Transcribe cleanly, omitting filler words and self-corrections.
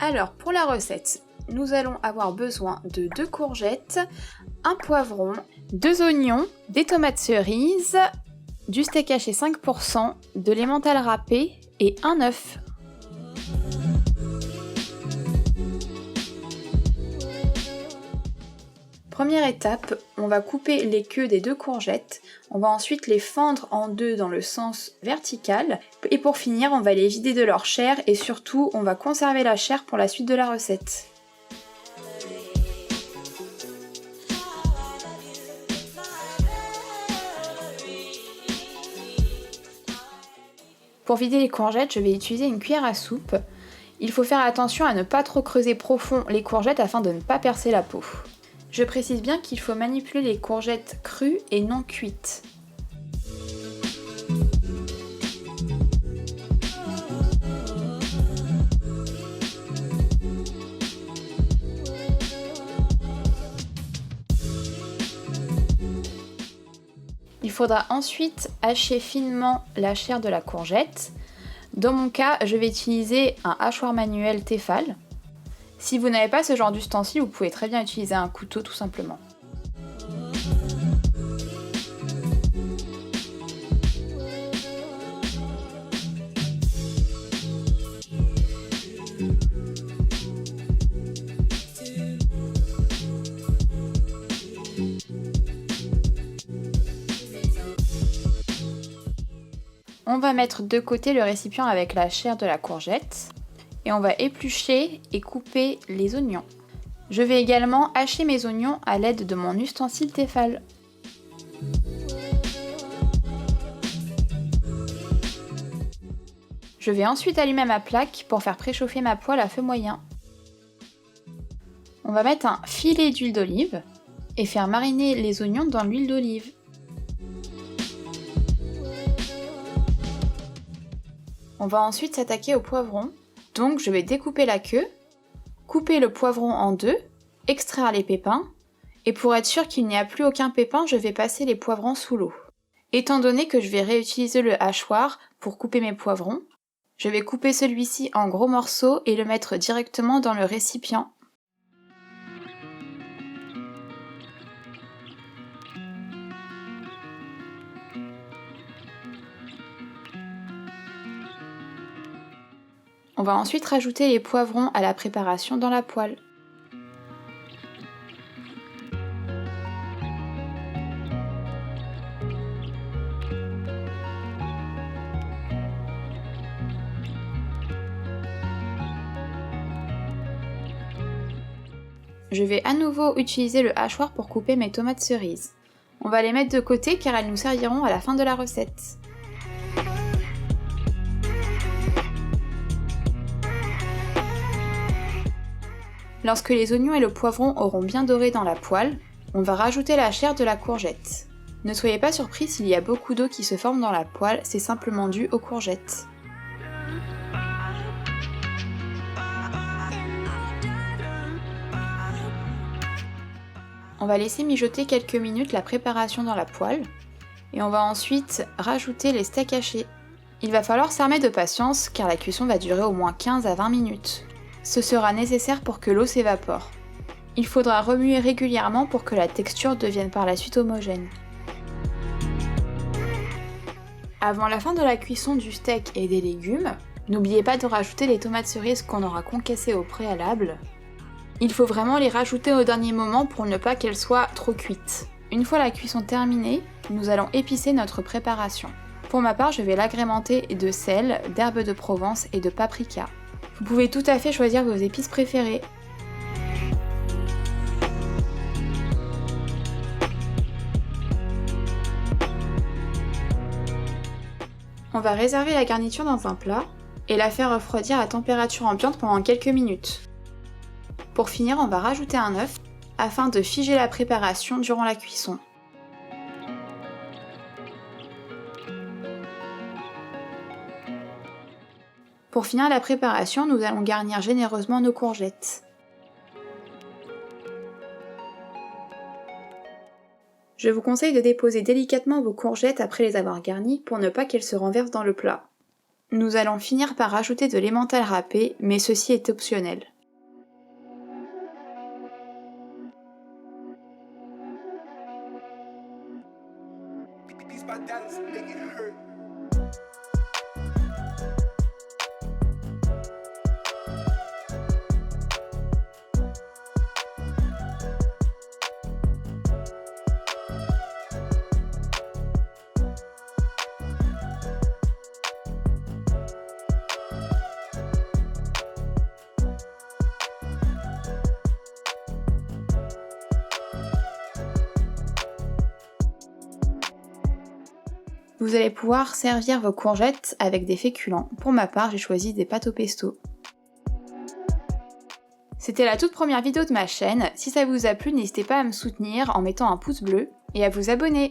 Alors pour la recette, nous allons avoir besoin de 2 courgettes, un poivron, 2 oignons, des tomates cerises, du steak haché 5%, de l'emmental râpé et un œuf. Première étape, on va couper les queues des 2 courgettes, on va ensuite les fendre en deux dans le sens vertical, et pour finir on va les vider de leur chair et surtout on va conserver la chair pour la suite de la recette. Pour vider les courgettes, je vais utiliser une cuillère à soupe. Il faut faire attention à ne pas trop creuser profond les courgettes afin de ne pas percer la peau. Je précise bien qu'il faut manipuler les courgettes crues et non cuites. Il faudra ensuite hacher finement la chair de la courgette. Dans mon cas, je vais utiliser un hachoir manuel Tefal. Si vous n'avez pas ce genre d'ustensile, vous pouvez très bien utiliser un couteau tout simplement. On va mettre de côté le récipient avec la chair de la courgette. Et on va éplucher et couper les oignons. Je vais également hacher mes oignons à l'aide de mon ustensile Tefal. Je vais ensuite allumer ma plaque pour faire préchauffer ma poêle à feu moyen. On va mettre un filet d'huile d'olive et faire mariner les oignons dans l'huile d'olive. On va ensuite s'attaquer au poivron. Donc je vais découper la queue, couper le poivron en deux, extraire les pépins, et pour être sûr qu'il n'y a plus aucun pépin, je vais passer les poivrons sous l'eau. Étant donné que je vais réutiliser le hachoir pour couper mes poivrons, je vais couper celui-ci en gros morceaux et le mettre directement dans le récipient. On va ensuite rajouter les poivrons à la préparation dans la poêle. Je vais à nouveau utiliser le hachoir pour couper mes tomates cerises. On va les mettre de côté car elles nous serviront à la fin de la recette. Lorsque les oignons et le poivron auront bien doré dans la poêle, on va rajouter la chair de la courgette. Ne soyez pas surpris s'il y a beaucoup d'eau qui se forme dans la poêle, c'est simplement dû aux courgettes. On va laisser mijoter quelques minutes la préparation dans la poêle et on va ensuite rajouter les steaks hachés. Il va falloir s'armer de patience car la cuisson va durer au moins 15 à 20 minutes. Ce sera nécessaire pour que l'eau s'évapore. Il faudra remuer régulièrement pour que la texture devienne par la suite homogène. Avant la fin de la cuisson du steak et des légumes, n'oubliez pas de rajouter les tomates cerises qu'on aura concassées au préalable. Il faut vraiment les rajouter au dernier moment pour ne pas qu'elles soient trop cuites. Une fois la cuisson terminée, nous allons épicer notre préparation. Pour ma part, je vais l'agrémenter de sel, d'herbes de Provence et de paprika. Vous pouvez tout à fait choisir vos épices préférées. On va réserver la garniture dans un plat et la faire refroidir à température ambiante pendant quelques minutes. Pour finir, on va rajouter un œuf afin de figer la préparation durant la cuisson. Pour finir la préparation, nous allons garnir généreusement nos courgettes. Je vous conseille de déposer délicatement vos courgettes après les avoir garnies pour ne pas qu'elles se renversent dans le plat. Nous allons finir par rajouter de l'emmental râpé, mais ceci est optionnel. Vous allez pouvoir servir vos courgettes avec des féculents. Pour ma part, j'ai choisi des pâtes au pesto. C'était la toute première vidéo de ma chaîne. Si ça vous a plu, n'hésitez pas à me soutenir en mettant un pouce bleu et à vous abonner.